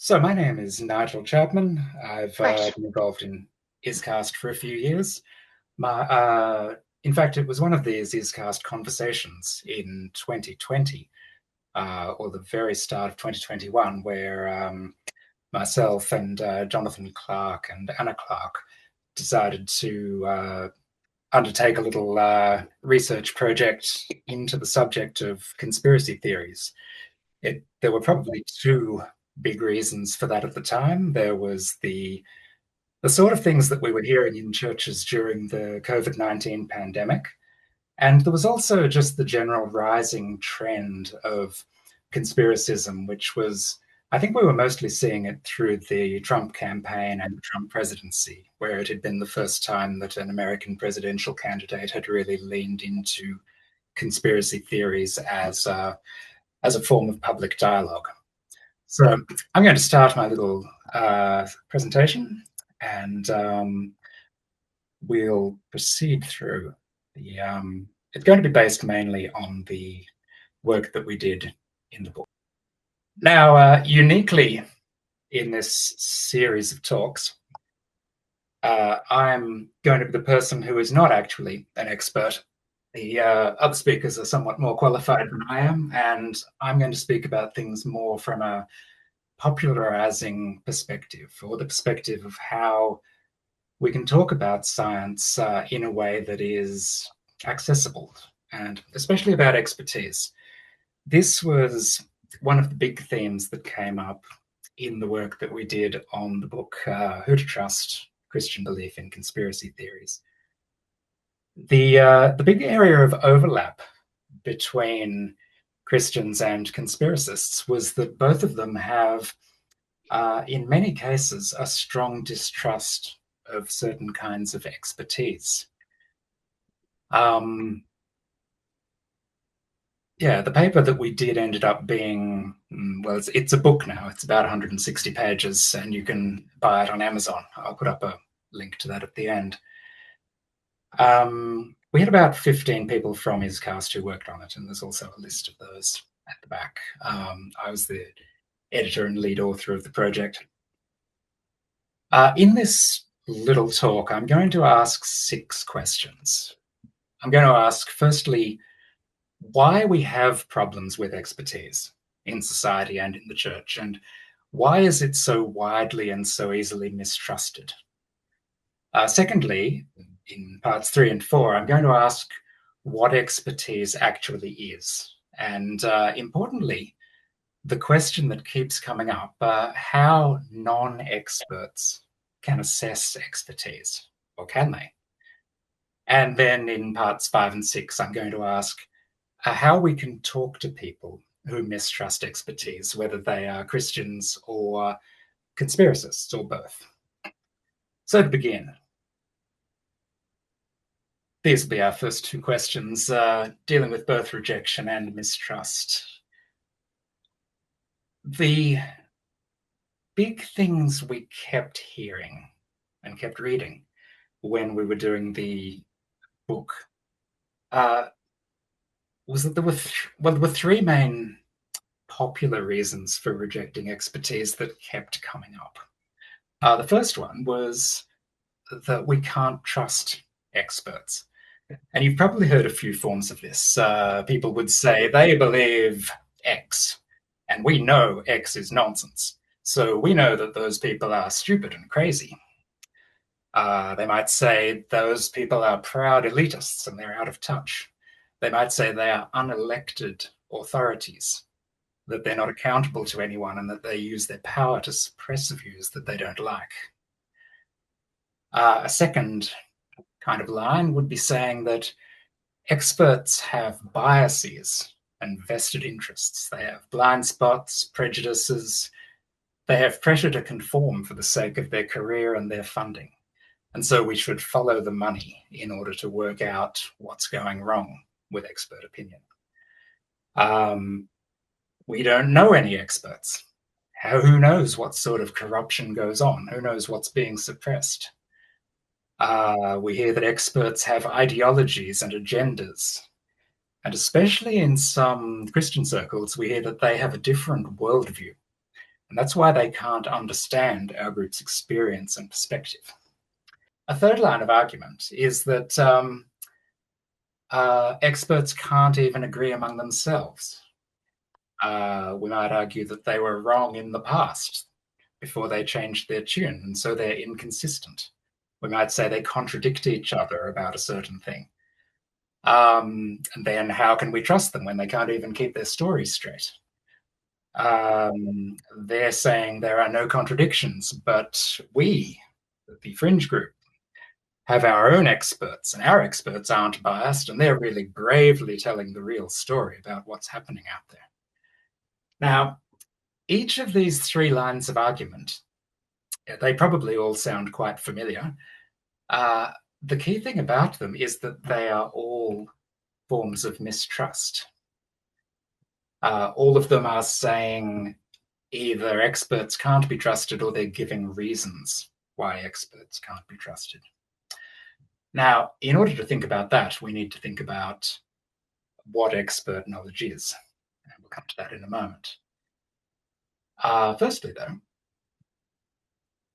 So my name is Nigel Chapman. I've Right. been involved in ISCAST for a few years. In fact, it was one of these ISCAST conversations in 2020, or the very start of 2021, where myself and Jonathan Clark and Anna Clark decided to undertake a little research project into the subject of conspiracy theories. There were probably two big reasons for that at the time. There was the sort of things that we were hearing in churches during the COVID-19 pandemic. And there was also just the general rising trend of conspiracism, which was, I think we were mostly seeing it through the Trump campaign and the Trump presidency, where it had been the first time that an American presidential candidate had really leaned into conspiracy theories as a form of public dialogue. So I'm going to start my little presentation, and we'll proceed through the. It's going to be based mainly on the work that we did in the book. Now, uniquely in this series of talks, I'm going to be the person who is not actually an expert. The other speakers are somewhat more qualified than I am, and I'm going to speak about things more from a popularizing perspective, or the perspective of how we can talk about science in a way that is accessible, and especially about expertise. This was one of the big themes that came up in the work that we did on the book Who to Trust: Christian Belief in Conspiracy Theories. The big area of overlap between Christians and conspiracists was that both of them have, in many cases, a strong distrust of certain kinds of expertise. Um, yeah, the paper that we did ended up being, well, it's a book now. It's about 160 pages, and you can buy it on Amazon. I'll put up a link to that at the end. We had about 15 people from ISCAST who worked on it, and there's also a list of those at the back. I was the editor and lead author of the project. In this little talk, I'm going to ask 6 questions. I'm going to ask, firstly, why we have problems with expertise in society and in the church, and why is it so widely and so easily mistrusted? Secondly, in parts 3 and 4, I'm going to ask what expertise actually is, and importantly, the question that keeps coming up, how non-experts can assess expertise, or can they? And then in parts 5 and 6, I'm going to ask how we can talk to people who mistrust expertise, whether they are Christians or conspiracists or both. So to begin, these will be our first 2 questions, dealing with both rejection and mistrust. The big things we kept hearing and kept reading when we were doing the book was that there were 3 main popular reasons for rejecting expertise that kept coming up. The first one was that we can't trust experts. And you've probably heard a few forms of this. People would say they believe X, and we know X is nonsense. So we know that those people are stupid and crazy. They might say those people are proud elitists and they're out of touch. They might say they are unelected authorities, that they're not accountable to anyone, and that they use their power to suppress views that they don't like. A second kind of line would be saying that experts have biases and vested interests. They have blind spots, prejudices. They have pressure to conform for the sake of their career and their funding. And so we should follow the money in order to work out what's going wrong with expert opinion. We don't know any experts. Who knows what sort of corruption goes on? Who knows what's being suppressed? We hear that experts have ideologies and agendas. And especially in some Christian circles, we hear that they have a different worldview. And that's why they can't understand our group's experience and perspective. A third line of argument is that experts can't even agree among themselves. We might argue that they were wrong in the past before they changed their tune, and so they're inconsistent. We might say they contradict each other about a certain thing. And then how can we trust them when they can't even keep their stories straight? They're saying there are no contradictions, but we, the fringe group, have our own experts, and our experts aren't biased, and they're really bravely telling the real story about what's happening out there. Now, each of these three lines of argument, they probably all sound quite familiar. The key thing about them is that they are all forms of mistrust. All of them are saying either experts can't be trusted or they're giving reasons why experts can't be trusted. Now, in order to think about that, we need to think about what expert knowledge is. And we'll come to that in a moment. Firstly, though,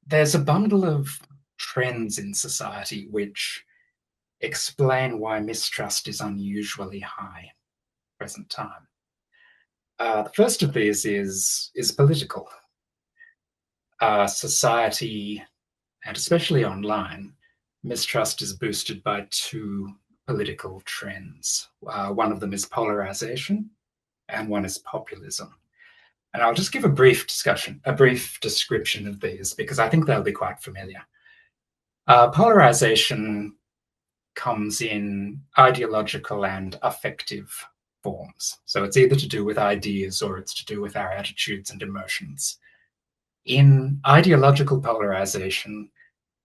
there's a bundle of trends in society which explain why mistrust is unusually high at the present time. The first of these is political. Society, and especially online, mistrust is boosted by two political trends. One of them is polarization, and one is populism. And I'll just give a brief description of these, because I think they'll be quite familiar. Polarization comes in ideological and affective forms. So it's either to do with ideas or it's to do with our attitudes and emotions. In ideological polarization,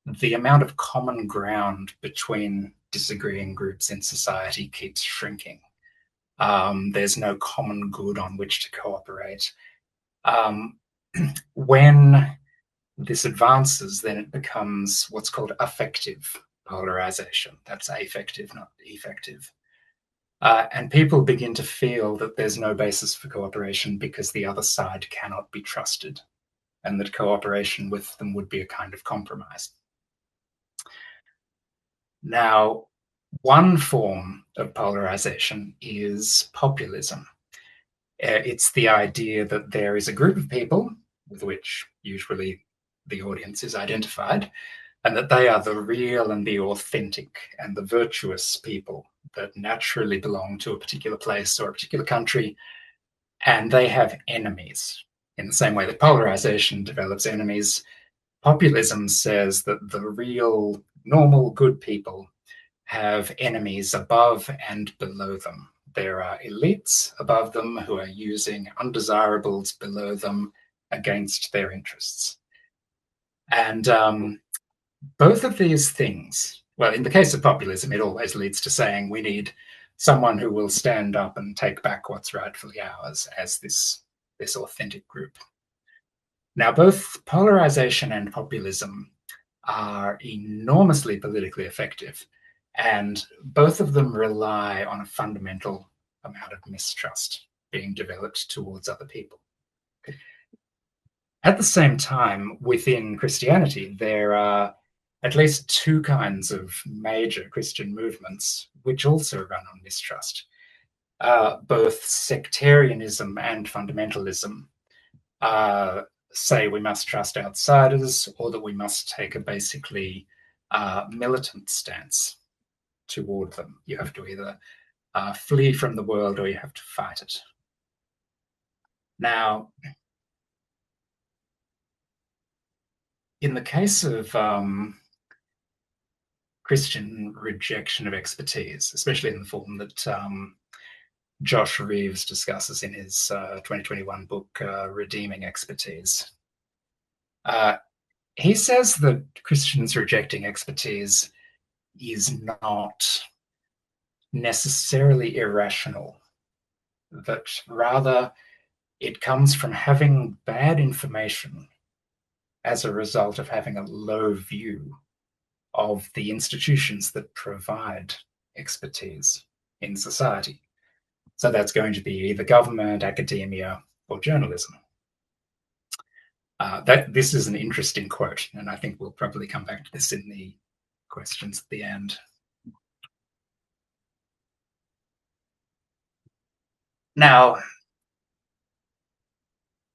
the amount of common ground between disagreeing groups in society keeps shrinking. There's no common good on which to cooperate. When this advances, then it becomes what's called affective polarization. That's affective, not effective. And people begin to feel that there's no basis for cooperation because the other side cannot be trusted, and that cooperation with them would be a kind of compromise. Now, one form of polarization is populism. It's the idea that there is a group of people with which usually the audience is identified, and that they are the real and the authentic and the virtuous people that naturally belong to a particular place or a particular country, and they have enemies. In the same way that polarization develops enemies, populism says that the real, normal, good people have enemies above and below them. There are elites above them who are using undesirables below them against their interests. And both of these things, well, in the case of populism, it always leads to saying we need someone who will stand up and take back what's rightfully ours as this authentic group. Now, both polarization and populism are enormously politically effective, and both of them rely on a fundamental amount of mistrust being developed towards other people. At the same time, within Christianity, there are at least two kinds of major Christian movements which also run on mistrust. Both sectarianism and fundamentalism say we must trust outsiders, or that we must take a basically militant stance toward them. You have to either flee from the world or you have to fight it. Now, in the case of Christian rejection of expertise, especially in the form that Josh Reeves discusses in his 2021 book, Redeeming Expertise, he says that Christians rejecting expertise is not necessarily irrational, that rather it comes from having bad information as a result of having a low view of the institutions that provide expertise in society. So that's going to be either government, academia, or journalism. This is an interesting quote, and I think we'll probably come back to this in the questions at the end. Now,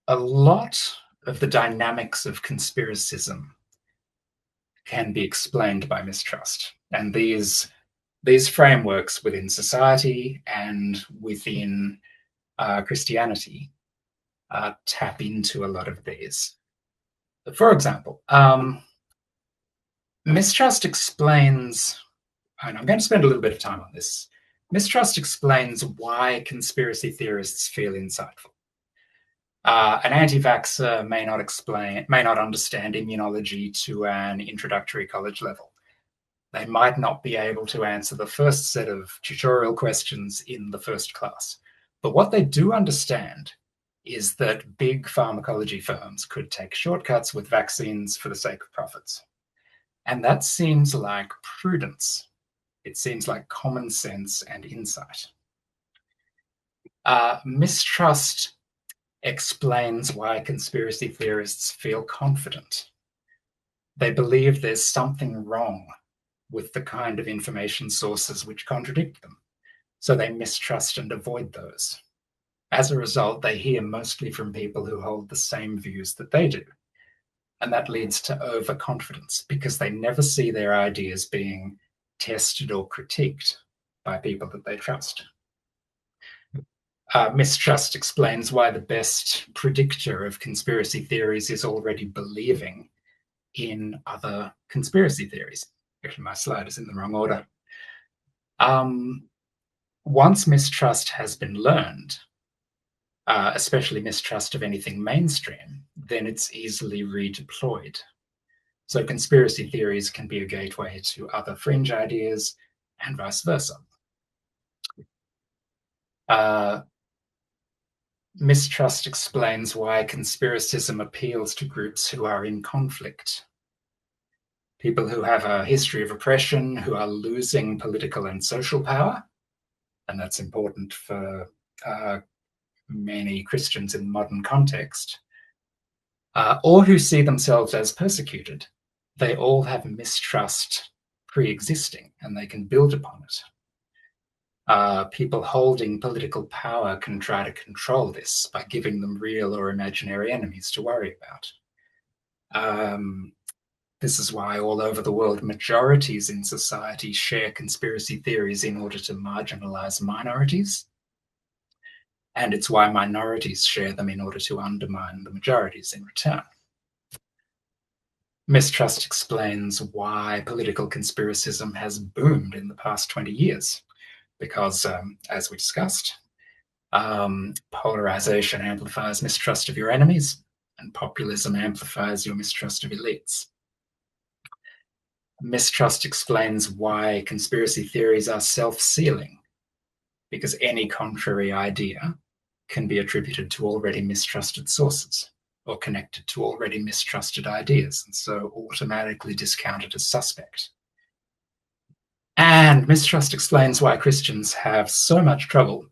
a lot of the dynamics of conspiracism can be explained by mistrust, and these frameworks within society and within Christianity tap into a lot of these. For example, mistrust explains, and I'm going to spend a little bit of time on this. Mistrust explains why conspiracy theorists feel insightful. An anti-vaxxer may not understand immunology to an introductory college level. They might not be able to answer the first set of tutorial questions in the first class. But what they do understand is that big pharmacology firms could take shortcuts with vaccines for the sake of profits. And that seems like prudence. It seems like common sense and insight. Mistrust explains why conspiracy theorists feel confident. They believe there's something wrong with the kind of information sources which contradict them, so they mistrust and avoid those. As a result, they hear mostly from people who hold the same views that they do. And that leads to overconfidence because they never see their ideas being tested or critiqued by people that they trust. Mistrust explains why the best predictor of conspiracy theories is already believing in other conspiracy theories. Actually, my slide is in the wrong order. Once mistrust has been learned, especially mistrust of anything mainstream, then it's easily redeployed. So conspiracy theories can be a gateway to other fringe ideas and vice versa. Mistrust explains why conspiracism appeals to groups who are in conflict. People who have a history of oppression, who are losing political and social power, and that's important for many Christians in the modern context, or who see themselves as persecuted. They all have mistrust pre-existing, and they can build upon it. People holding political power can try to control this by giving them real or imaginary enemies to worry about. This is why all over the world, majorities in society share conspiracy theories in order to marginalize minorities. And it's why minorities share them in order to undermine the majorities in return. Mistrust explains why political conspiracism has boomed in the past 20 years. Because, as we discussed, polarization amplifies mistrust of your enemies, and populism amplifies your mistrust of elites. Mistrust explains why conspiracy theories are self-sealing, because any contrary idea can be attributed to already mistrusted sources or connected to already mistrusted ideas, and so automatically discounted as suspect. And mistrust explains why Christians have so much trouble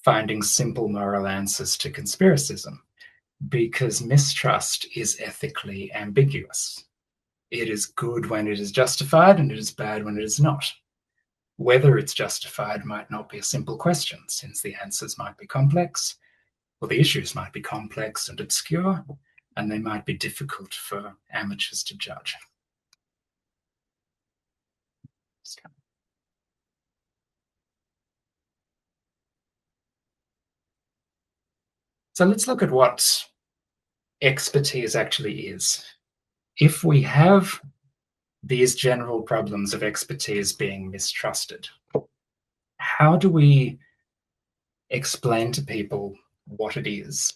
finding simple moral answers to conspiracism, because mistrust is ethically ambiguous. It is good when it is justified, and it is bad when it is not. Whether it's justified might not be a simple question, since the answers might be complex, or the issues might be complex and obscure, and they might be difficult for amateurs to judge. So let's look at what expertise actually is. If we have these general problems of expertise being mistrusted, how do we explain to people what it is?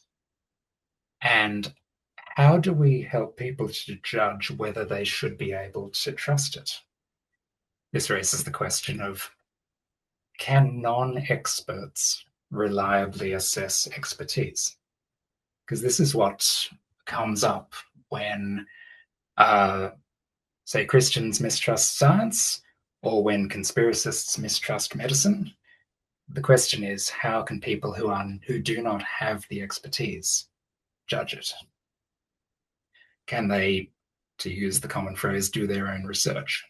And how do we help people to judge whether they should be able to trust it? This raises the question of, can non-experts reliably assess expertise? Because this is what comes up when, say, Christians mistrust science, or when conspiracists mistrust medicine. The question is, how can people who do not have the expertise judge it? can they, to use the common phrase, do their own research?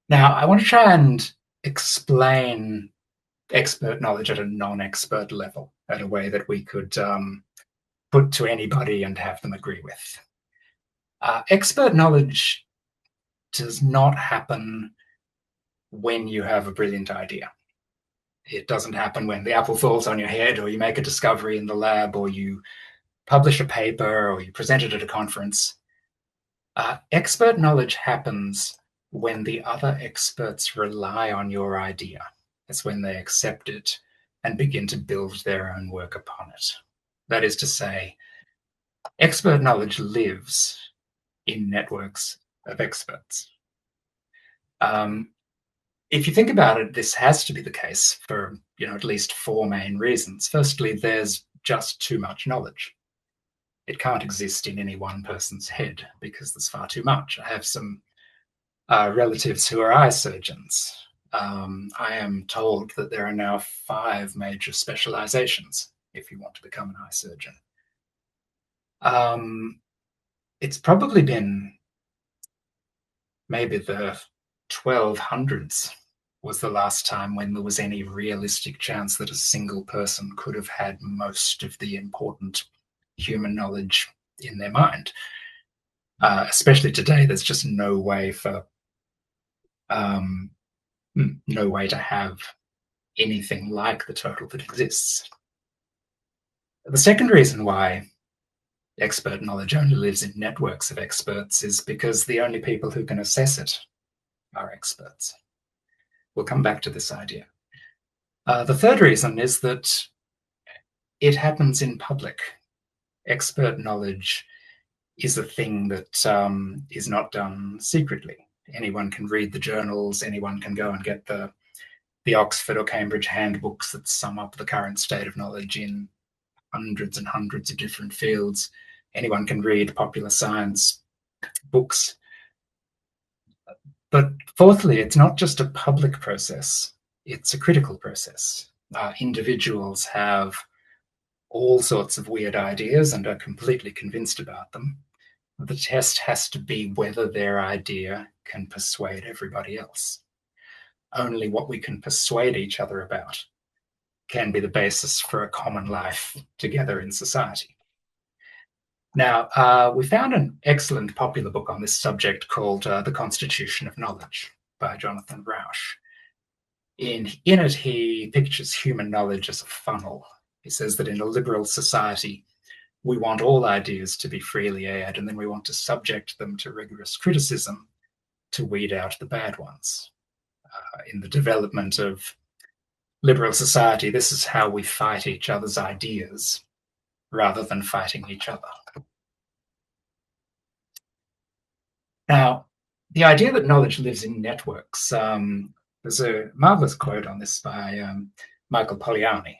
Now, I want to try and explain expert knowledge at a non-expert level, at a way that we could put to anybody and have them agree with. Expert knowledge does not happen when you have a brilliant idea. It doesn't happen when the apple falls on your head, or you make a discovery in the lab, or you publish a paper, or you present it at a conference. Expert knowledge happens when the other experts rely on your idea. It's when they accept it and begin to build their own work upon it. That is to say, expert knowledge lives in networks of experts. If you think about it, this has to be the case for at least four main reasons. Firstly, there's just too much knowledge. It can't exist in any one person's head because there's far too much. I have some relatives who are eye surgeons. I am told that there are now 5 major specializations if you want to become an eye surgeon. It's probably been maybe the 1200s was the last time when there was any realistic chance that a single person could have had most of the important human knowledge in their mind. Especially today, there's just no way to have anything like the total that exists. The second reason why expert knowledge only lives in networks of experts is because the only people who can assess it are experts. We'll come back to this idea. The third reason is that it happens in public. Expert knowledge is a thing that is not done secretly. Anyone can read the journals, anyone can go and get the Oxford or Cambridge handbooks that sum up the current state of knowledge in hundreds and hundreds of different fields. Anyone can read popular science books. But fourthly, it's not just a public process, it's a critical process. Individuals have all sorts of weird ideas and are completely convinced about them. The test has to be whether their idea can persuade everybody else. Only what we can persuade each other about can be the basis for a common life together in society. Now, we found an excellent popular book on this subject called The Constitution of Knowledge by Jonathan Rauch. In it, he pictures human knowledge as a funnel. He says that in a liberal society, we want all ideas to be freely aired, and then we want to subject them to rigorous criticism to weed out the bad ones. In the development of liberal society, this is how we fight each other's ideas rather than fighting each other. Now, the idea that knowledge lives in networks, there's a marvelous quote on this by Michael Poliani,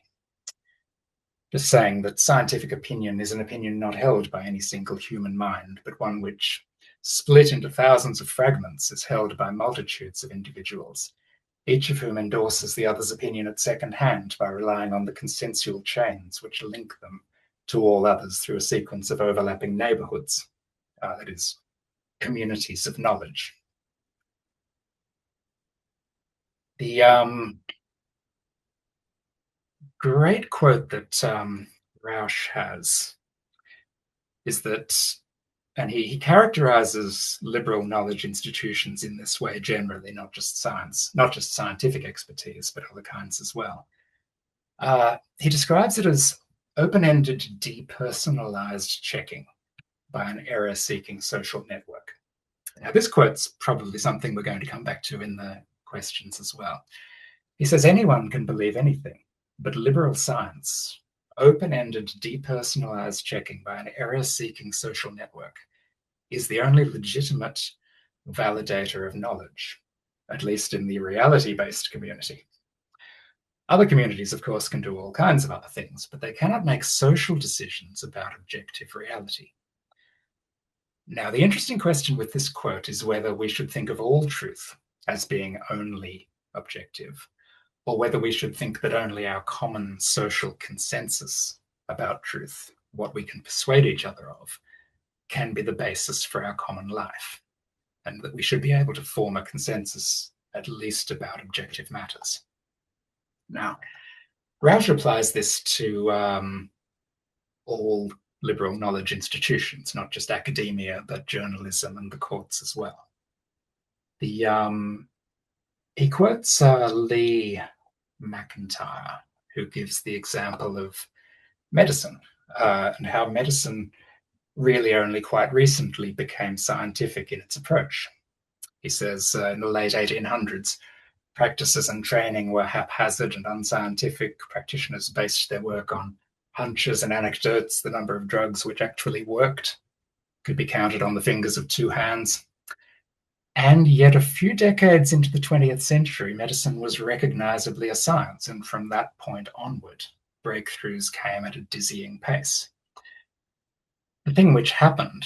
just saying that scientific opinion is an opinion not held by any single human mind, but one which, split into thousands of fragments, is held by multitudes of individuals, each of whom endorses the other's opinion at second hand by relying on the consensual chains which link them to all others through a sequence of overlapping neighborhoods, that is, communities of knowledge. The great quote that Rauch has is that, and he characterizes liberal knowledge institutions in this way generally, not just scientific expertise, but other kinds as well. He describes it as open-ended, depersonalized checking by an error-seeking social network. Now, this quote's probably something we're going to come back to in the questions as well. He says anyone can believe anything, but liberal science, open-ended, depersonalized checking by an error-seeking social network, is the only legitimate validator of knowledge, at least in the reality-based community. Other communities, of course, can do all kinds of other things, but they cannot make social decisions about objective reality. Now, the interesting question with this quote is whether we should think of all truth as being only objective, or whether we should think that only our common social consensus about truth what we can persuade each other of, can be the basis for our common life, and that we should be able to form a consensus at least about objective matters. Now, Rausch applies this to all liberal knowledge institutions, not just academia, but journalism and the courts as well. He quotes Lee McIntyre, who gives the example of medicine and how medicine really only quite recently became scientific in its approach. He says in the late 1800s, practices and training were haphazard and unscientific. Practitioners based their work on hunches and anecdotes. The number of drugs which actually worked could be counted on the fingers of two hands. And yet a few decades into the 20th century, medicine was recognizably a science, and from that point onward, breakthroughs came at a dizzying pace. The thing which happened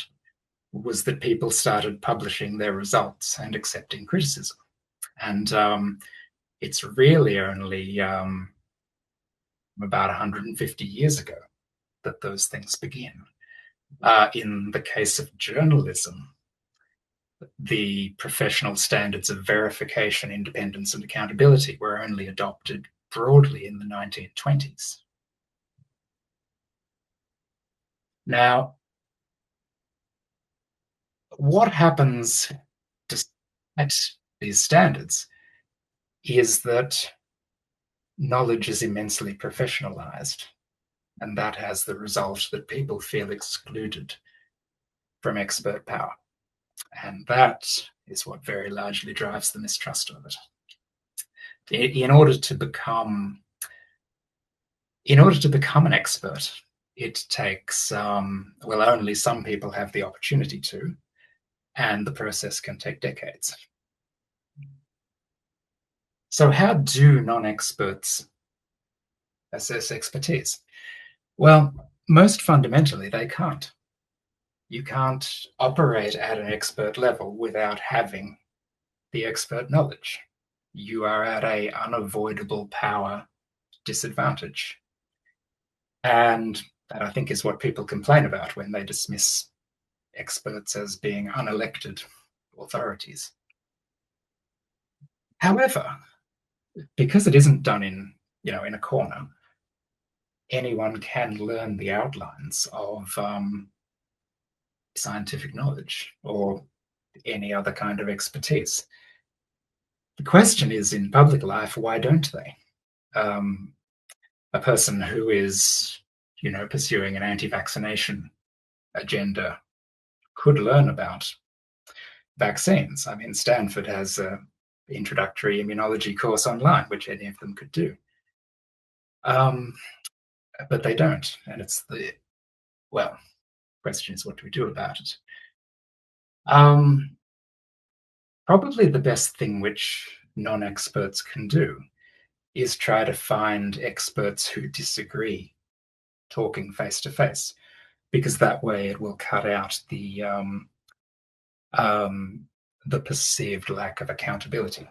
was that people started publishing their results and accepting criticism. And it's really only about 150 years ago that those things begin. In the case of journalism, the professional standards of verification, independence, and accountability were only adopted broadly in the 1920s. Now, what happens despite these standards is that knowledge is immensely professionalized, and that has the result that people feel excluded from expert power. And that is what very largely drives the mistrust of it. In order to become an expert, it takes, only some people have the opportunity to, and the process can take decades. So how do non-experts assess expertise? Well, most fundamentally, they can't. You can't operate at an expert level without having the expert knowledge. You are at an unavoidable power disadvantage. And that, I think, is what people complain about when they dismiss experts as being unelected authorities. However, because it isn't done in a corner, anyone can learn the outlines of scientific knowledge or any other kind of expertise. The question is, in public life, why don't they? A person who is, pursuing an anti-vaccination agenda could learn about vaccines. I mean, Stanford has an introductory immunology course online, which any of them could do. But they don't. And it's the question is, what do we do about it? Probably the best thing which non-experts can do is try to find experts who disagree talking face to face, because that way it will cut out the perceived lack of accountability.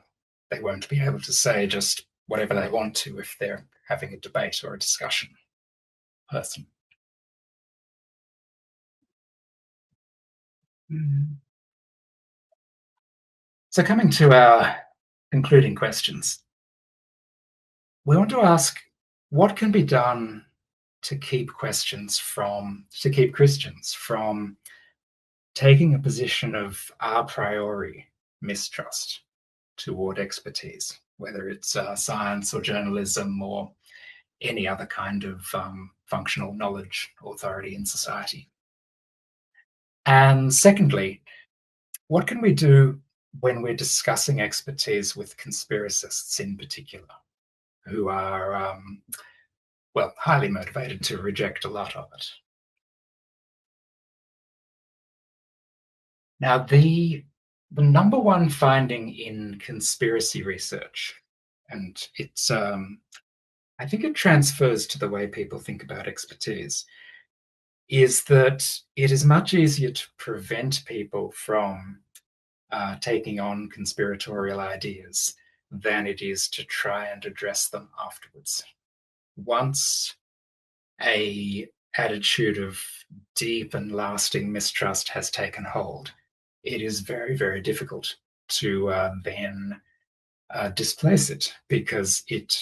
They won't be able to say just whatever they want to if they're having a debate or a discussion person. So coming to our concluding questions, we want to ask, what can be done to keep Christians from taking a position of a priori mistrust toward expertise, whether it's science or journalism or any other kind of functional knowledge authority in society? And secondly, what can we do when we're discussing expertise with conspiracists in particular, who are, highly motivated to reject a lot of it? Now, the number one finding in conspiracy research, and it's, I think it transfers to the way people think about expertise, is that it is much easier to prevent people from taking on conspiratorial ideas than it is to try and address them afterwards. Once a attitude of deep and lasting mistrust has taken hold, it is very, very difficult to then displace it, because it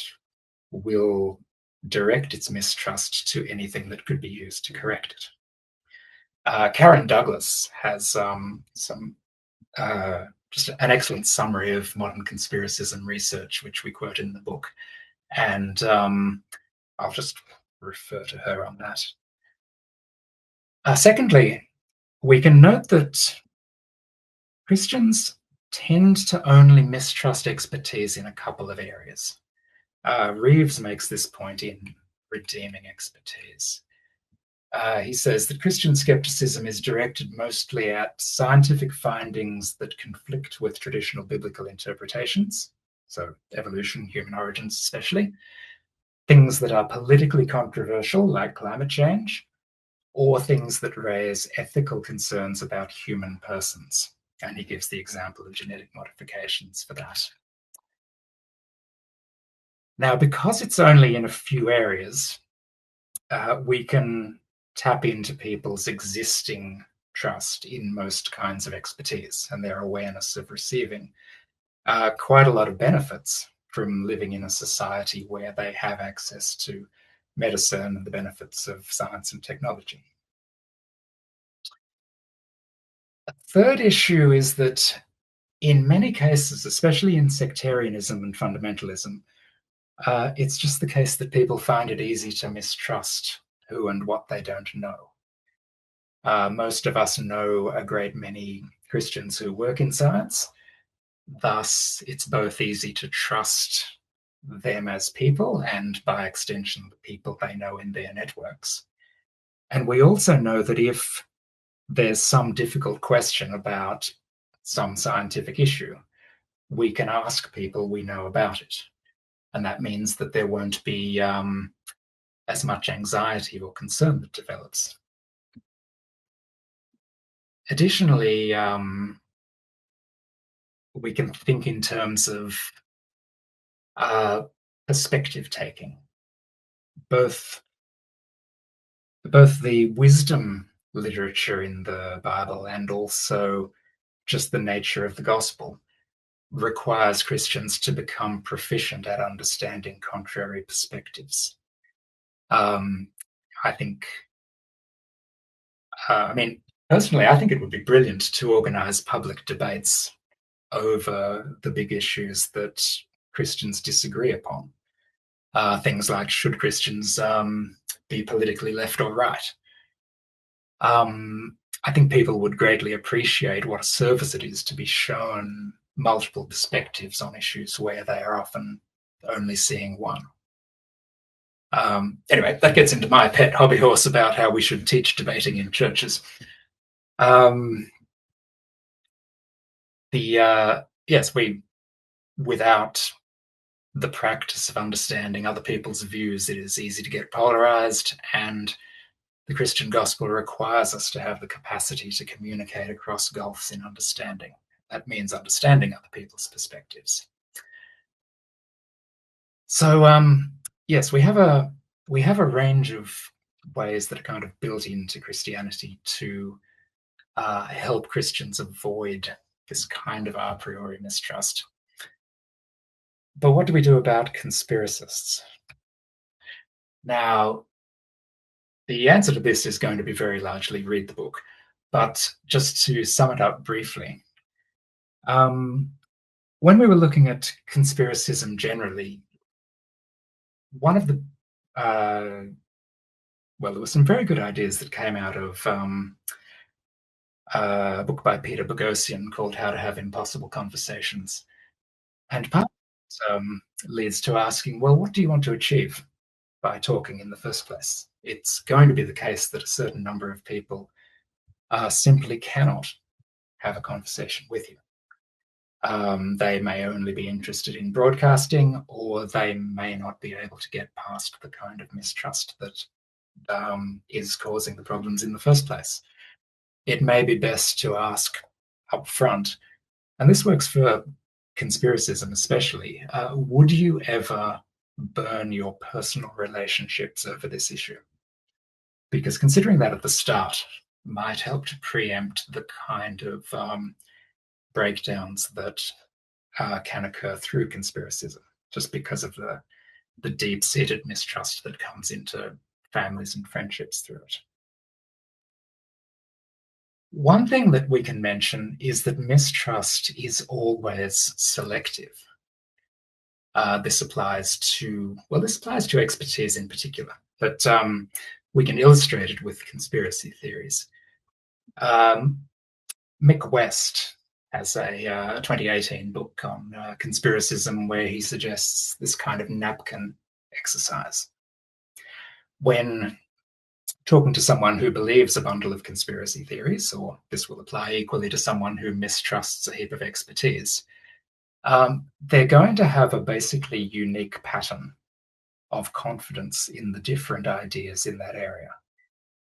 will direct its mistrust to anything that could be used to correct it. Karen Douglas has some just an excellent summary of modern conspiracism research, which we quote in the book, and I'll just refer to her on that. Secondly, we can note that Christians tend to only mistrust expertise in a couple of areas. Reeves makes this point in Redeeming Expertise. He says that Christian skepticism is directed mostly at scientific findings that conflict with traditional biblical interpretations, so evolution, human origins especially, things that are politically controversial, like climate change, or things that raise ethical concerns about human persons. And he gives the example of genetic modifications for that. Now, because it's only in a few areas, we can tap into people's existing trust in most kinds of expertise and their awareness of receiving quite a lot of benefits from living in a society where they have access to medicine and the benefits of science and technology. A third issue is that in many cases, especially in sectarianism and fundamentalism, it's just the case that people find it easy to mistrust who and what they don't know. Most of us know a great many Christians who work in science. Thus, it's both easy to trust them as people and, by extension, the people they know in their networks. And we also know that if there's some difficult question about some scientific issue, we can ask people we know about it. And that means that there won't be as much anxiety or concern that develops. Additionally, we can think in terms of perspective taking. Both the wisdom literature in the Bible and also just the nature of the gospel requires Christians to become proficient at understanding contrary perspectives. I think, personally, I think it would be brilliant to organize public debates over the big issues that Christians disagree upon. Things like, should Christians be politically left or right? I think people would greatly appreciate what a service it is to be shown multiple perspectives on issues where they are often only seeing one. Anyway, that gets into my pet hobby horse about how we should teach debating in churches. Without the practice of understanding other people's views, it is easy to get polarized, and the Christian gospel requires us to have the capacity to communicate across gulfs in understanding. That means understanding other people's perspectives. So, yes, we have a range of ways that are kind of built into Christianity to help Christians avoid this kind of a priori mistrust. But what do we do about conspiracists? Now, the answer to this is going to be very largely read the book. But just to sum it up briefly, when we were looking at conspiracism generally, one of the there were some very good ideas that came out of a book by Peter Boghossian called How to Have Impossible Conversations. And part of it leads to asking, well, what do you want to achieve by talking in the first place? It's going to be the case that a certain number of people simply cannot have a conversation with you. They may only be interested in broadcasting, or they may not be able to get past the kind of mistrust that is causing the problems in the first place. It may be best to ask up front, and this works for conspiracism especially, would you ever burn your personal relationships over this issue? because considering that at the start might help to preempt the kind of breakdowns that can occur through conspiracism, just because of the deep-seated mistrust that comes into families and friendships through it. One thing that we can mention is that mistrust is always selective. This applies to expertise in particular, but we can illustrate it with conspiracy theories. Mick West has a 2018 book on conspiracism where he suggests this kind of napkin exercise. When talking to someone who believes a bundle of conspiracy theories, or this will apply equally to someone who mistrusts a heap of expertise, they're going to have a basically unique pattern of confidence in the different ideas in that area.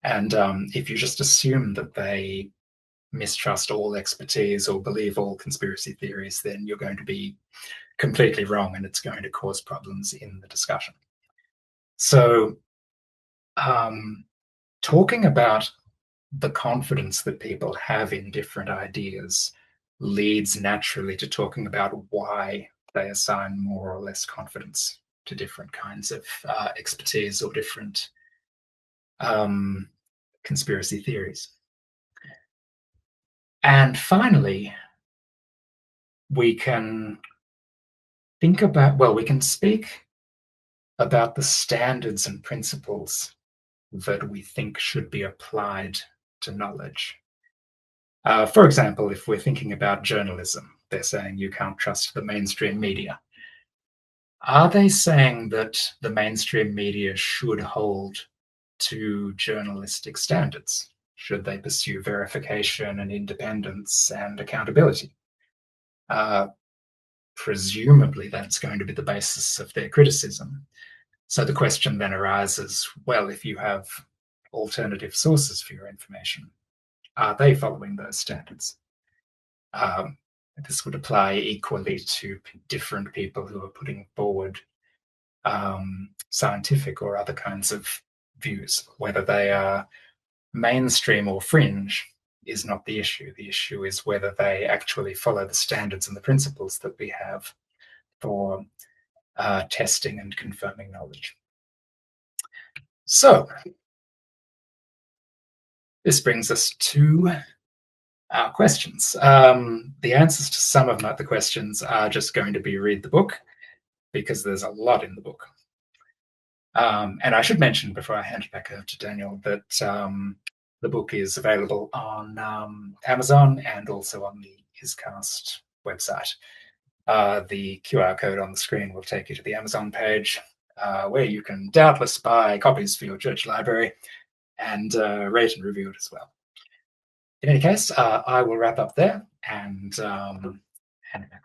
And if you just assume that they mistrust all expertise or believe all conspiracy theories, then you're going to be completely wrong, and it's going to cause problems in the discussion. So talking about the confidence that people have in different ideas leads naturally to talking about why they assign more or less confidence to different kinds of expertise or different conspiracy theories. And finally, we can speak about the standards and principles that we think should be applied to knowledge. For example, if we're thinking about journalism, they're saying you can't trust the mainstream media. Are they saying that the mainstream media should hold to journalistic standards? Should they pursue verification and independence and accountability? Presumably, that's going to be the basis of their criticism. So the question then arises, well, if you have alternative sources for your information, are they following those standards? This would apply equally to different people who are putting forward scientific or other kinds of views. Whether they are mainstream or fringe is not the issue. The issue is whether they actually follow the standards and the principles that we have for testing and confirming knowledge. So this brings us to our questions. The answers to some of the questions are just going to be read the book, because there's a lot in the book. And I should mention before I hand it back over to Daniel that the book is available on Amazon and also on the ISCAST website. The QR code on the screen will take you to the Amazon page, where you can doubtless buy copies for your church library and rate and review it as well. In any case, I will wrap up there and hand it back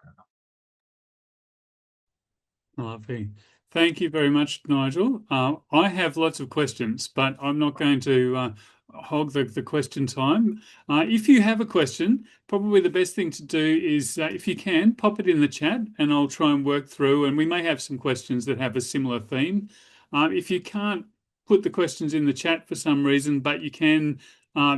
over. Lovely. Thank you very much, Nigel. I have lots of questions, but I'm not going to hog the question time. If you have a question, probably the best thing to do is, if you can, pop it in the chat and I'll try and work through, and we may have some questions that have a similar theme. If you can't put the questions in the chat for some reason, but you can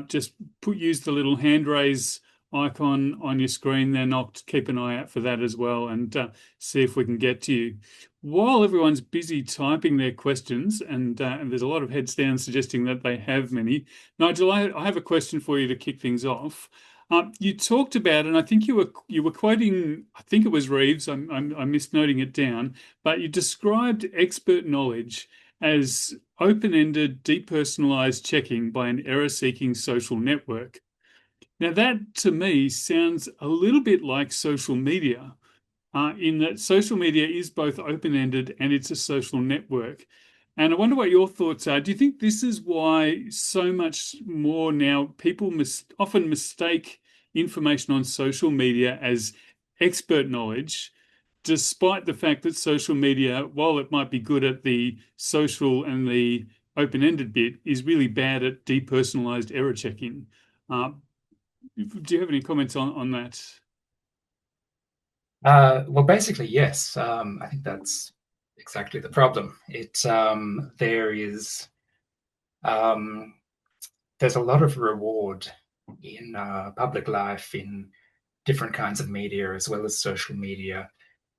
just use the little hand raise icon on your screen, then I'll keep an eye out for that as well and see if we can get to you. While everyone's busy typing their questions, and there's a lot of heads down suggesting that they have many, Nigel, I have a question for you to kick things off. You talked about, and I think you were quoting, I think it was Reeves, I'm misnoting it down, but you described expert knowledge as open-ended, depersonalized checking by an error-seeking social network. Now, that to me sounds a little bit like social media, in that social media is both open-ended and it's a social network. And I wonder what your thoughts are. Do you think this is why so much more now people often mistake information on social media as expert knowledge, despite the fact that social media, while it might be good at the social and the open-ended bit, is really bad at depersonalized error checking? Do you have any comments on that? Well, basically, yes. I think that's exactly the problem. There is there's a lot of reward in public life, in different kinds of media as well as social media,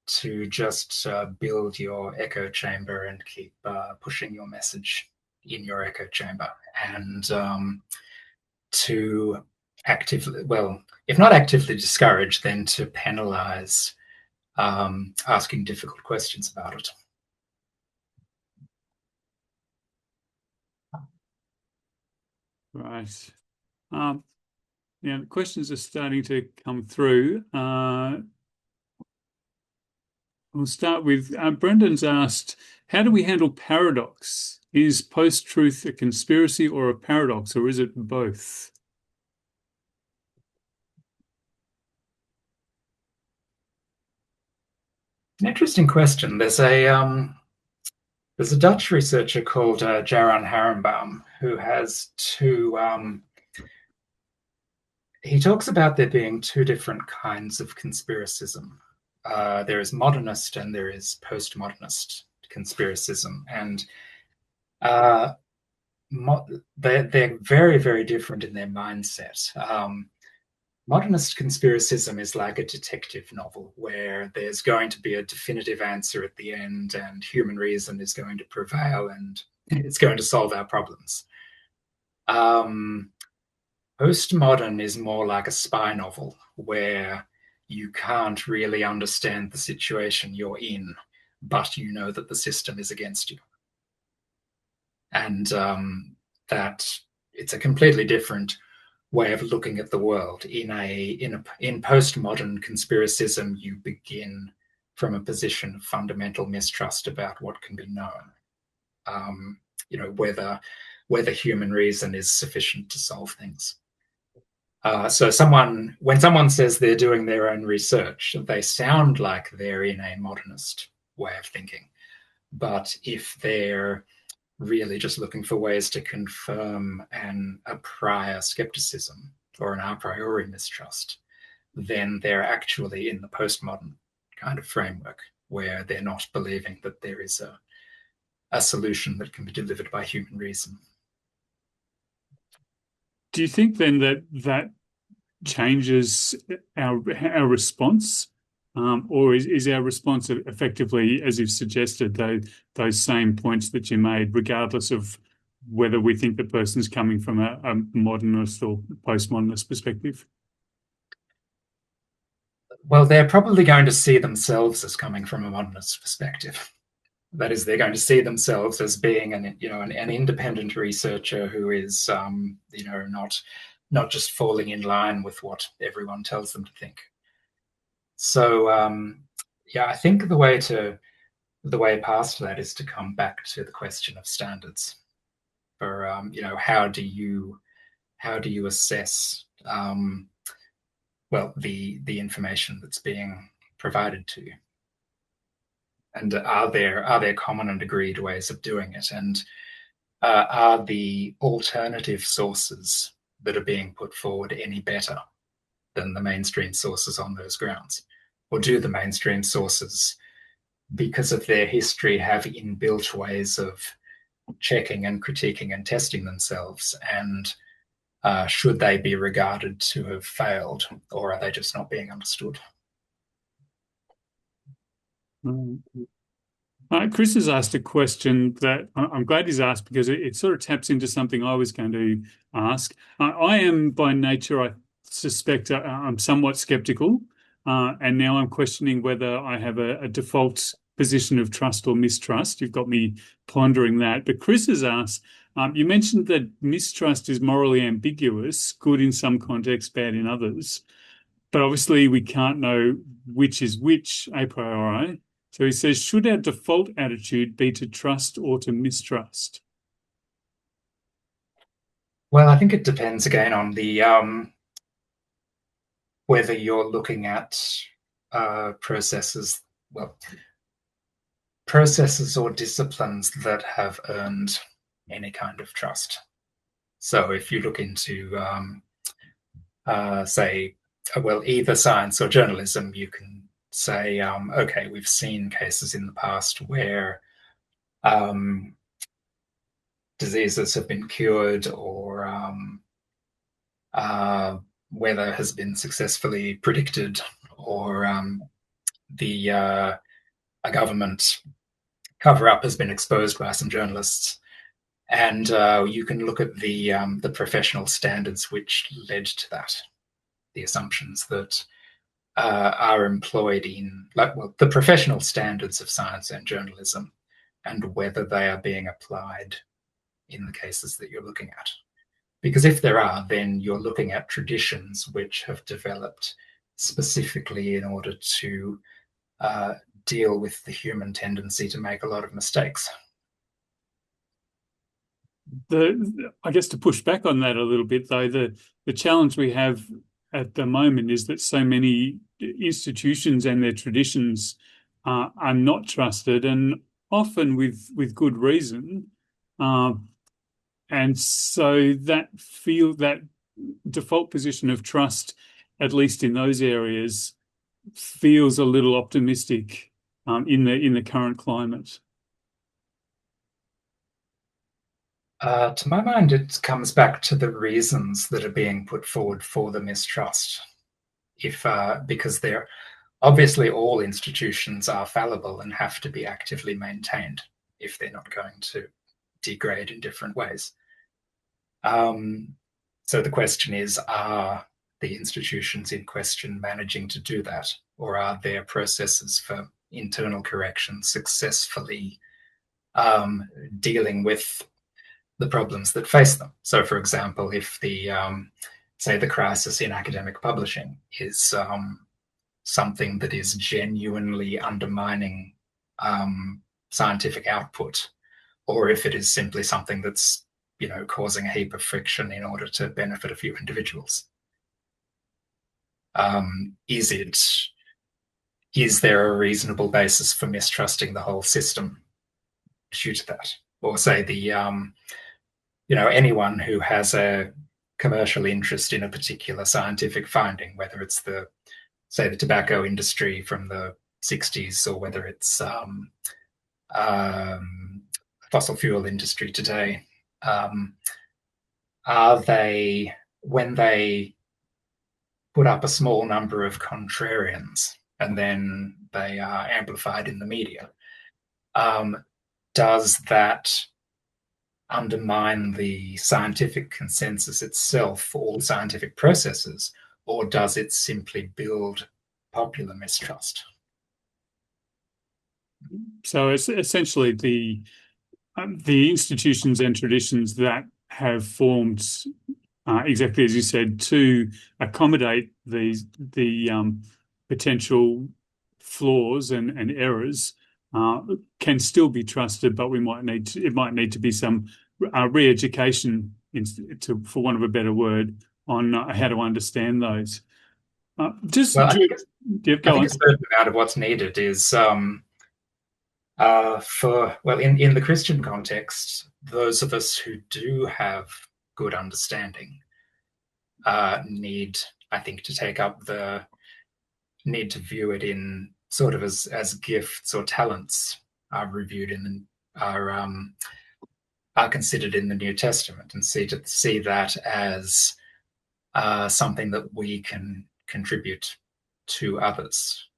to just build your echo chamber and keep pushing your message in your echo chamber, and to actively, well, if not actively discourage, then to penalize asking difficult questions about it. Right. Now, the questions are starting to come through. We'll start with Brendan's asked, how do we handle paradox? Is post-truth a conspiracy or a paradox, or is it both? An interesting question. There's a Dutch researcher called Jaron Harenbaum who has two. He talks about there being two different kinds of conspiracism. There is modernist and there is postmodernist conspiracism, and they're very, very different in their mindset. Modernist conspiracism is like a detective novel where there's going to be a definitive answer at the end, and human reason is going to prevail, and it's going to solve our problems. Postmodern is more like a spy novel where you can't really understand the situation you're in, but you know that the system is against you. And that it's a completely different way of looking at the world. In postmodern conspiracism, you begin from a position of fundamental mistrust about what can be known. Whether human reason is sufficient to solve things. So when someone says they're doing their own research, they sound like they're in a modernist way of thinking. But if they're really just looking for ways to confirm a prior skepticism or an a priori mistrust, then they're actually in the postmodern kind of framework where they're not believing that there is a solution that can be delivered by human reason. Do you think then that changes our response, or is our response effectively, as you've suggested, those same points that you made, regardless of whether we think the person's coming from a modernist or postmodernist perspective? Well, they're probably going to see themselves as coming from a modernist perspective. That is, they're going to see themselves as being an independent researcher who is not just falling in line with what everyone tells them to think. So I think the way past that is to come back to the question of standards for how do you assess the information that's being provided to you. And are there common and agreed ways of doing it? And are the alternative sources that are being put forward any better than the mainstream sources on those grounds? Or do the mainstream sources, because of their history, have inbuilt ways of checking and critiquing and testing themselves? And should they be regarded to have failed, or are they just not being understood? Chris has asked a question that I'm glad he's asked because it sort of taps into something I was going to ask. I am by nature, I suspect, I'm somewhat skeptical, and now I'm questioning whether I have a default position of trust or mistrust. You've got me pondering that. But Chris has asked, you mentioned that mistrust is morally ambiguous, good in some contexts, bad in others. But obviously we can't know which is which a priori. So he says, should our default attitude be to trust or to mistrust? Well, I think it depends again on the whether you're looking at processes or disciplines that have earned any kind of trust. So if you look into, either science or journalism, you can say, okay, we've seen cases in the past where diseases have been cured or weather has been successfully predicted, or the a government cover-up has been exposed by some journalists. And you can look at the professional standards which led to that, the assumptions that are employed in, the professional standards of science and journalism, and whether they are being applied in the cases that you're looking at. Because if there are, then you're looking at traditions which have developed specifically in order to deal with the human tendency to make a lot of mistakes. I guess to push back on that a little bit, though, the challenge we have at the moment is that so many institutions and their traditions are not trusted, and often with good reason. And so that default position of trust, at least in those areas, feels a little optimistic in the current climate. To my mind, it comes back to the reasons that are being put forward for the mistrust. Because they're obviously, all institutions are fallible and have to be actively maintained if they're not going to degrade in different ways. So the question is, are the institutions in question managing to do that, or are their processes for internal correction successfully dealing with the problems that face them? So, for example, if say the crisis in academic publishing is something that is genuinely undermining scientific output, or if it is simply something that's causing a heap of friction in order to benefit a few individuals, is there a reasonable basis for mistrusting the whole system due to that? Or say anyone who has a commercial interest in a particular scientific finding, whether it's the tobacco industry from the 60s, or whether it's fossil fuel industry today, are they, when they put up a small number of contrarians and then they are amplified in the media, does that undermine the scientific consensus itself for all scientific processes, or does it simply build popular mistrust? So it's essentially the institutions and traditions that have formed, exactly as you said, to accommodate the potential flaws and errors, can still be trusted, but it might need to be some re-education, for want of a better word, on how to understand those. I think a certain amount of what's needed is in the Christian context, those of us who do have good understanding need to view it in sort of as gifts or talents are considered in the New Testament, and see that as something that we can contribute to others.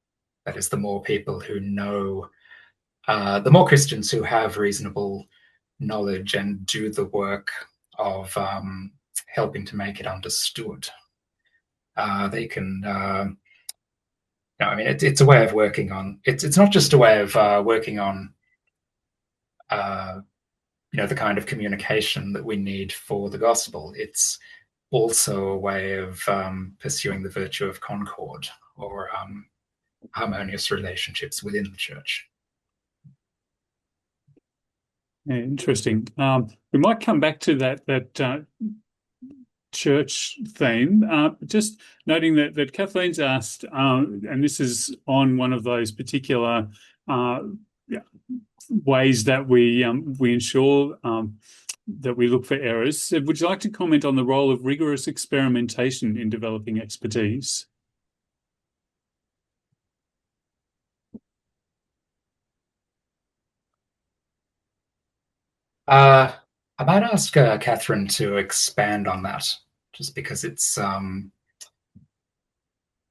That is, the more people who know, the more Christians who have reasonable knowledge and do the work of helping to make it understood, they can. It's a way of working on. It's not just a way of working on, the kind of communication that we need for the gospel. It's also a way of pursuing the virtue of concord, or harmonious relationships within the church. Yeah, interesting. We might come back to that church theme. Just noting that Kathleen's asked, and this is on one of those particular ways that we ensure that we look for errors. Would you like to comment on the role of rigorous experimentation in developing expertise? I might ask Catherine to expand on that, just because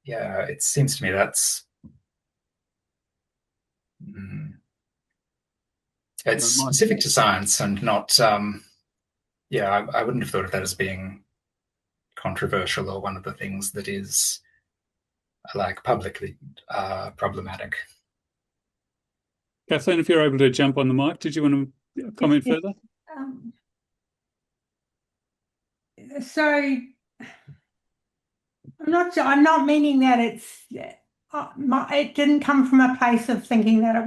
yeah, it seems to me that's mm, it's specific to science and not. Yeah, I wouldn't have thought of that as being controversial or one of the things that is like publicly problematic. Kathleen, if you're able to jump on the mic, did you want to comment Yes. further? So I'm not meaning that it didn't come from a place of thinking that it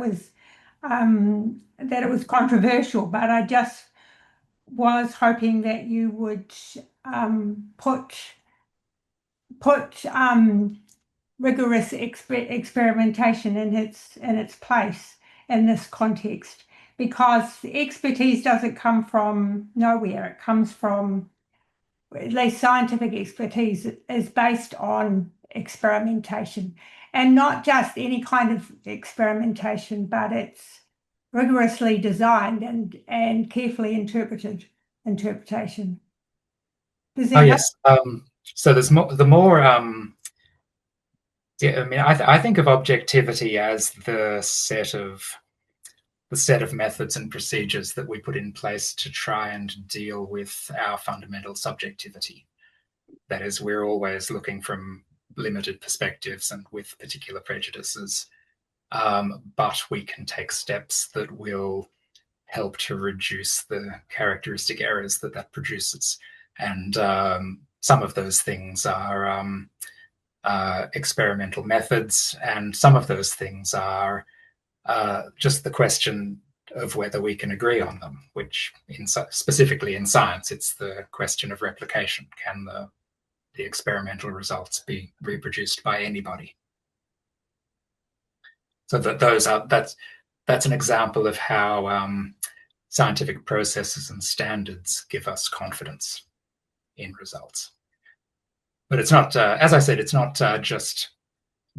was controversial, but I just was hoping that you would put rigorous experimentation in its place in this context, because the expertise doesn't come from nowhere. It comes from, at least scientific expertise is based on experimentation, and not just any kind of experimentation, but it's rigorously designed and carefully interpretation. Does that Oh help? yes. So there's more. The more. Yeah, I mean, I think of objectivity as the set of methods and procedures that we put in place to try and deal with our fundamental subjectivity. That is, we're always looking from limited perspectives and with particular prejudices, but we can take steps that will help to reduce the characteristic errors that produces. And some of those things are experimental methods, and some of those things are just the question of whether we can agree on them, which specifically in science, it's the question of replication. Can the experimental results be reproduced by anybody? So that's an example of how scientific processes and standards give us confidence in results. But it's not, as I said, it's not just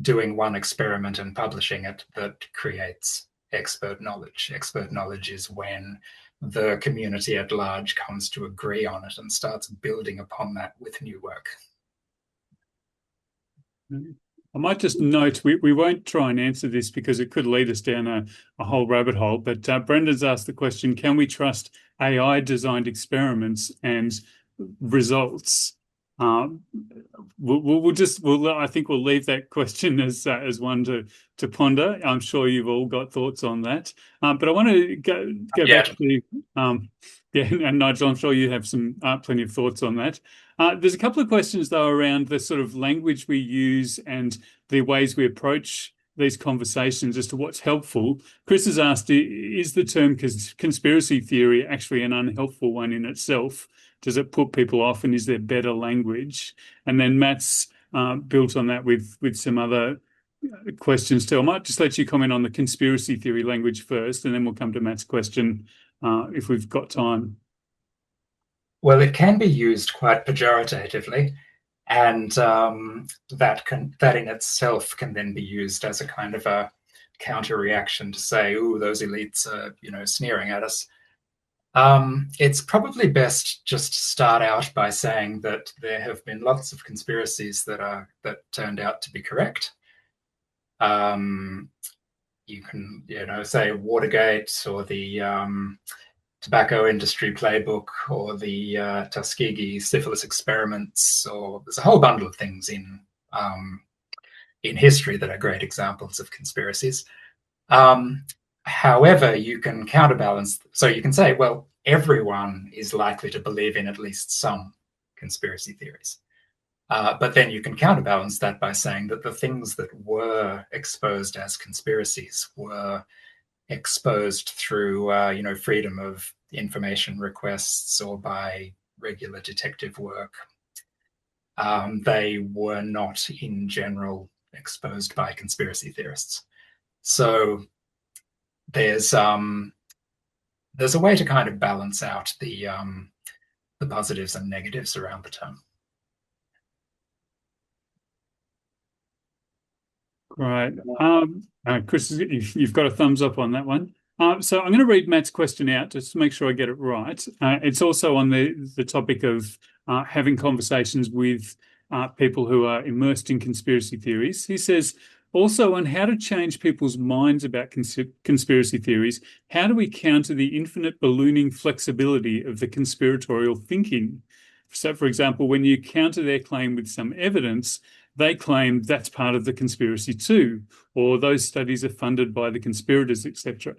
doing one experiment and publishing it that creates expert knowledge. Expert knowledge is when the community at large comes to agree on it and starts building upon that with new work. I might just note, we won't try and answer this because it could lead us down a whole rabbit hole, but Brendan's asked the question, can we trust AI-designed experiments and results? I think we'll leave that question as one to ponder. I'm sure you've all got thoughts on that, but I want to go back to and Nigel, I'm sure you have some plenty of thoughts on that. There's a couple of questions though around the sort of language we use and the ways we approach these conversations as to what's helpful. Chris has asked, is the term conspiracy theory actually an unhelpful one in itself? Does it put people off, and is there better language? And then Matt's built on that with some other questions too. I might just let you comment on the conspiracy theory language first, and then we'll come to Matt's question if we've got time. Well, it can be used quite pejoratively, and that in itself can then be used as a kind of a counter reaction to say, "Ooh, those elites are, sneering at us." It's probably best just to start out by saying that there have been lots of conspiracies that turned out to be correct. You can, say Watergate or the tobacco industry playbook or the Tuskegee syphilis experiments, or there's a whole bundle of things in history that are great examples of conspiracies. However, you can counterbalance. So you can say, well, everyone is likely to believe in at least some conspiracy theories. But then you can counterbalance that by saying that the things that were exposed as conspiracies were exposed through, freedom of information requests or by regular detective work. They were not, in general, exposed by conspiracy theorists. So there's a way to kind of balance out the positives and negatives around the term. Right. Chris, you've got a thumbs up on that one. So I'm going to read Matt's question out just to make sure I get it right. It's also on the topic of having conversations with people who are immersed in conspiracy theories. He says, also on how to change people's minds about conspiracy theories, how do we counter the infinite ballooning flexibility of the conspiratorial thinking? So, for example, when you counter their claim with some evidence, they claim that's part of the conspiracy too, or those studies are funded by the conspirators, etc.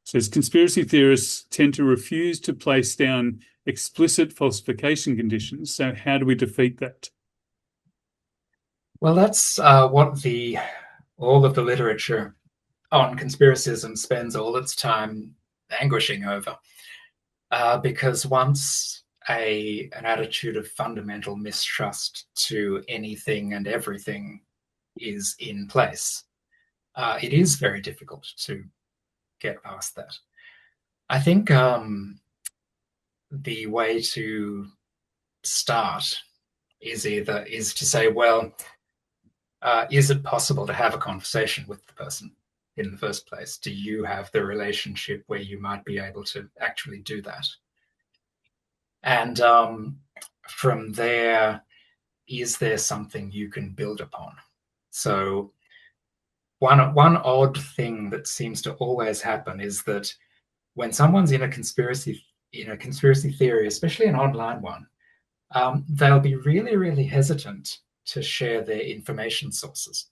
Says conspiracy theorists tend to refuse to place down explicit falsification conditions. So how do we defeat that? Well, that's what all of the literature on conspiracism spends all its time anguishing over. Because once an attitude of fundamental mistrust to anything and everything is in place, it is very difficult to get past that. I think the way to start is to say, well, is it possible to have a conversation with the person in the first place? Do you have the relationship where you might be able to actually do that? And from there, is there something you can build upon? So one odd thing that seems to always happen is that when someone's in a conspiracy theory, especially an online one, they'll be really, really hesitant to share their information sources,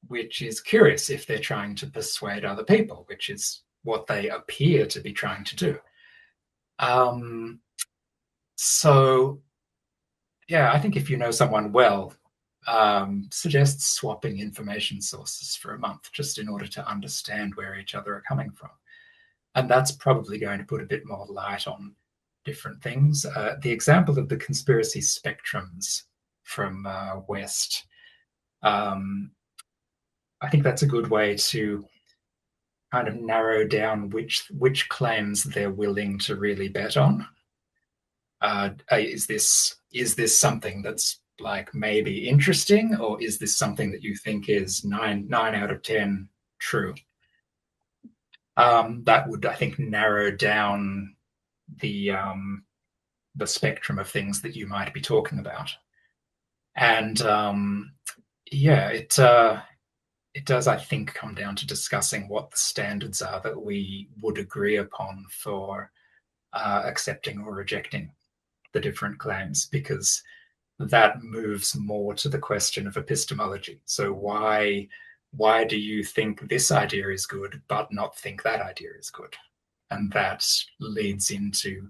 which is curious if they're trying to persuade other people, which is what they appear to be trying to do. So, yeah, I think if you know someone well, suggest swapping information sources for a month just in order to understand where each other are coming from. And that's probably going to put a bit more light on different things. The example of the conspiracy spectrums from West, I think that's a good way to kind of narrow down which claims they're willing to really bet on. Is this something that's like maybe interesting, or is this something that you think is 9 out of 10 true? That would, I think, narrow down the spectrum of things that you might be talking about. And it does, I think, come down to discussing what the standards are that we would agree upon for accepting or rejecting the different claims, because that moves more to the question of epistemology. So why do you think this idea is good but not think that idea is good? And that leads into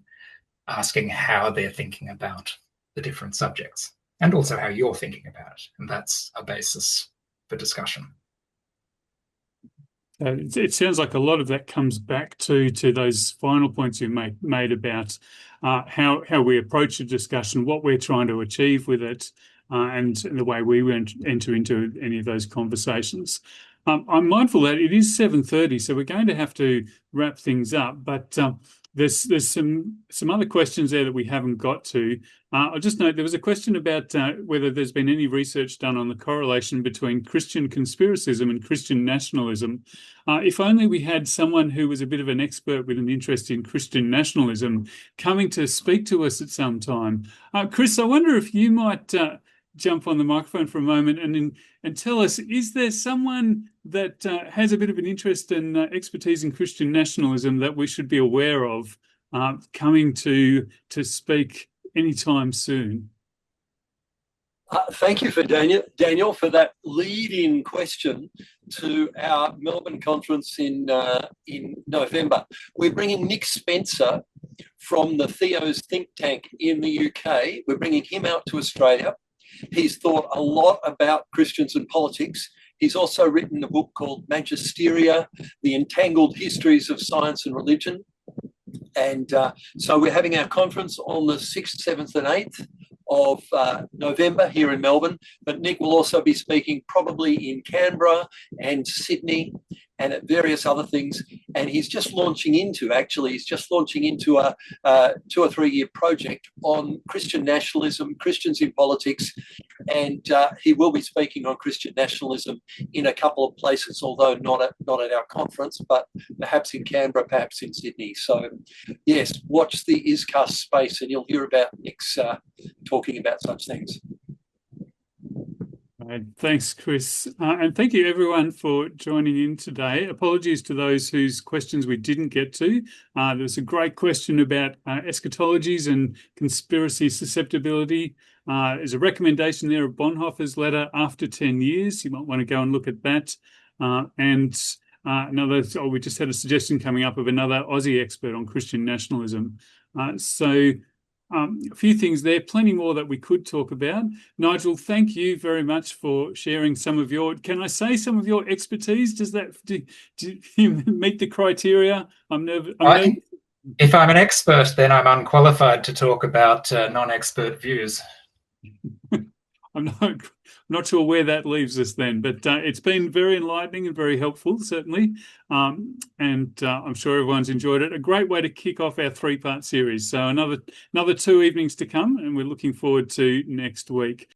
asking how they're thinking about the different subjects, and also how you're thinking about it. And that's a basis for discussion. It sounds like a lot of that comes back to those final points you made about how we approach a discussion, what we're trying to achieve with it, and the way we enter into any of those conversations. I'm mindful that it is 7:30, so we're going to have to wrap things up. But there's some other questions there that we haven't got to. I'll just note there was a question about whether there's been any research done on the correlation between Christian conspiracism and Christian nationalism. If only we had someone who was a bit of an expert with an interest in Christian nationalism coming to speak to us at some time. Chris, I wonder if you might jump on the microphone for a moment and tell us, is there someone that has a bit of an interest and expertise in Christian nationalism that we should be aware of coming to speak anytime soon? Thank you for Daniel, for that lead-in question to our Melbourne conference in November. We're bringing Nick Spencer from the Theos think tank in the UK. We're bringing him out to Australia. He's thought a lot about Christians and politics. He's also written a book called Magisteria, The Entangled Histories of Science and Religion. And so we're having our conference on the 6th, 7th and 8th of November here in Melbourne. But Nick will also be speaking probably in Canberra and Sydney and at various other things. And he's just launching into a 2 or 3 year project on Christian nationalism, Christians in politics. And he will be speaking on Christian nationalism in a couple of places, although not at our conference, but perhaps in Canberra, perhaps in Sydney. So yes, watch the ISCAST space and you'll hear about Nick's talking about such things. Right. Thanks, Chris. And thank you, everyone, for joining in today. Apologies to those whose questions we didn't get to. There was a great question about eschatologies and conspiracy susceptibility. There's a recommendation there of Bonhoeffer's letter, After 10 Years. You might want to go and look at that. We just had a suggestion coming up of another Aussie expert on Christian nationalism. A few things there, plenty more that we could talk about. Nigel, thank you very much for sharing some of your, can I say some of your expertise? Do you meet the criteria? If I'm an expert, then I'm unqualified to talk about non-expert views. I'm not sure where that leaves us then, but it's been very enlightening and very helpful, certainly. I'm sure everyone's enjoyed it. A great way to kick off our 3-part series. So another 2 evenings to come, and we're looking forward to next week.